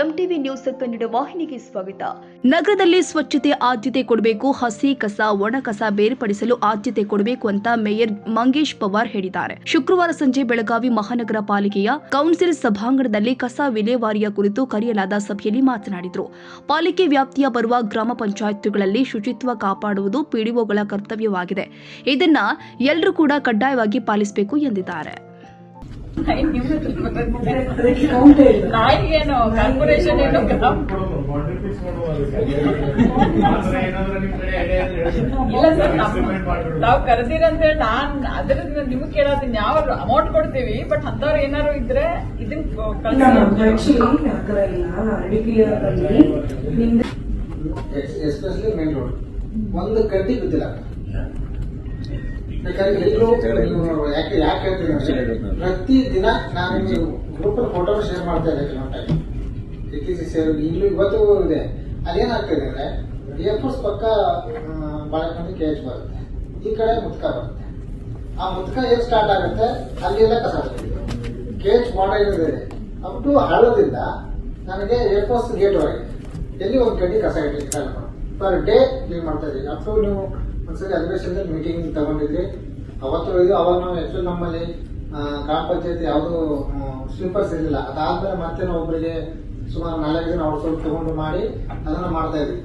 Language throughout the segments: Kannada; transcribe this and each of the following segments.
ಎಂಟಿವಿ ನ್ಯೂಸ್ ಕನ್ನಡ ವಾಹಿನಿಗೆ ಸ್ವಾಗತ. ನಗರದಲ್ಲಿ ಸ್ವಚ್ಛತೆ ಆದ್ಯತೆ ಕೊಡಬೇಕು, ಹಸಿ ಕಸ ಒಣ ಕಸ ಬೇರ್ಪಡಿಸಲು ಆದ್ಯತೆ ಕೊಡಬೇಕು ಅಂತ ಮೇಯರ್ ಮಂಗೇಶ್ ಪವಾರ್ ಹೇಳಿದ್ದಾರೆ. ಶುಕ್ರವಾರ ಸಂಜೆ ಬೆಳಗಾವಿ ಮಹಾನಗರ ಪಾಲಿಕೆಯ ಕೌನ್ಸಿಲ್ ಸಭಾಂಗಣದಲ್ಲಿ ಕಸ ವಿಲೇವಾರಿಯ ಕುರಿತು ಕರೆಯಲಾದ ಸಭೆಯಲ್ಲಿ ಮಾತನಾಡಿದರು. ಪಾಲಿಕೆ ವ್ಯಾಪ್ತಿಯ ಬರುವ ಗ್ರಾಮ ಪಂಚಾಯತ್ಗಳಲ್ಲಿ ಶುಚಿತ್ವ ಕಾಪಾಡುವುದು ಪಿಡಿಒಗಳ ಕರ್ತವ್ಯವಾಗಿದೆ. ಇದನ್ನ ಎಲ್ಲರೂ ಕೂಡ ಕಡ್ಡಾಯವಾಗಿ ಪಾಲಿಸಬೇಕು ಎಂದಿದ್ದಾರೆ. ಕಾರ್ಪೊರೇಷನ್ ಇಲ್ಲ ಸರ್, ತಾವು ಕರೆದಿರಂತೇಳಿ ನಾನ್ ಅದ್ರ ನಿಮ್ಗೆ ಕೇಳತ್ತೀನಿ. ಯಾವ ಅಮೌಂಟ್ ಕೊಡ್ತೀವಿ, ಬಟ್ ಅಂತವ್ರು ಏನಾರು ಇದ್ರೆ ಇದನ್ನ ಎಸ್ಪೆಷಲಿ ಮೇನ್ ರೋಡ್ ಒಂದು ಕಡ್ಡಿ ಬಿದ್ದಿಲ್ಲ. ಯಾಕೆ ಹೇಳ್ತೀನಿ ಅಂದ್ರೆ, ಪ್ರತಿ ದಿನ ನಾನು ಗ್ರೂಪ್ ಫೋಟೋ ಶೇರ್ ಮಾಡ್ತಾ ಇದ್ದೆ. ಈಗಲೂ ಇವತ್ತು ಇದೆ. ಅದೇನಾಗ್ತದೆ ಅಂದ್ರೆ ಏರ್ಫೋರ್ಸ್ ಪಕ್ಕ ಬಾಳೆಹಣ್ಣು ಕೇಜ್ ಬರುತ್ತೆ, ಈ ಕಡೆ ಮುತ್ಕ ಬರುತ್ತೆ. ಆ ಮುತ್ಕ ಏನ್ ಸ್ಟಾರ್ಟ್ ಆಗುತ್ತೆ ಅಲ್ಲೆಲ್ಲ ಕಸ ಕೇಜ್ ಮಾಡಿದೆ ಅಪ್ ಟು ಹಳ್ಳದಿಂದ ನನಗೆ ಏರ್ಫೋರ್ಸ್ ಗೇಟ್ ವರೆಗೆ ಎಲ್ಲಿ ಒಂದು ಕಡ್ಡಿ ಕಸ ಇಟ್ಟಿಲ್ಲ. ಪರ್ ಡೇ ಕ್ಲೀನ್ ಮಾಡ್ತಾ ಇದ್ದೀವಿ. ಅಪ್ ಟು ನೀವು ಒಂದ್ಸರಿ ಅಧಿವೇಶನದಲ್ಲಿ ಮೀಟಿಂಗ್ ತಗೊಂಡಿದ್ರಿ, ಅವತ್ತು ಇದು. ಅವಾಗ ನಾವು ಆಕ್ಚುಲಿ ನಮ್ಮಲ್ಲಿ ಗ್ರಾಮ ಪಂಚಾಯತ್ ಯಾವುದು ಸ್ಲೀಪರ್ಸ್ ಇರಲಿಲ್ಲ. ಅದಾದ್ಮೇಲೆ ಮತ್ತೆ ನಾವು ಒಬ್ಬರಿಗೆ ಸುಮಾರು 4 ಜನ ಅವ್ರ ಸ್ವಲ್ಪ ತಗೊಂಡು ಮಾಡಿ ಅದನ್ನ ಮಾಡ್ತಾ ಇದ್ವಿ.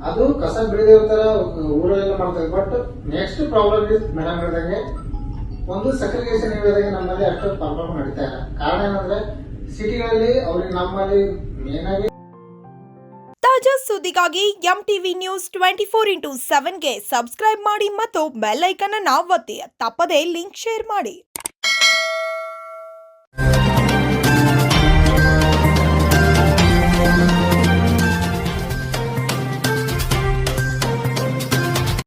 ಅದು ಕಸ ಬಿಡದೇ ತರ ಊರಲ್ಲೆಲ್ಲ ಮಾಡ್ತಾ ಇದ್ವಿ. But next problem is madam ಹೇಳಿದಂಗೆ ಒಂದು ಸೆಗ್ರಿಗೇಷನ್ ಹೇಳಿದಂಗೆ ನಮ್ಮಲ್ಲಿ ಅಷ್ಟು ಪ್ರಾಬ್ಲಮ್ ನಡೀತಾ ಇಲ್ಲ. ಕಾರಣ ಏನಂದ್ರೆ ಸಿಟಿಗಳಲ್ಲಿ ಅವ್ರಿಗೆ ನಮ್ಮಲ್ಲಿ ಮೇನ್ ಆಗಿ ತಾಜಾ ಸುದ್ದಿಗಾಗಿ ಎಂಟಿವಿ ನ್ಯೂಸ್ 24x7ಗೆ ಸಬ್ಸ್ಕ್ರೈಬ್ ಮಾಡಿ ಮತ್ತು ಬೆಲ್ ಐಕಾನ್ ಅನ್ನು ಒತ್ತಿ. ತಪ್ಪದೇ ಲಿಂಕ್ ಶೇರ್ ಮಾಡಿ.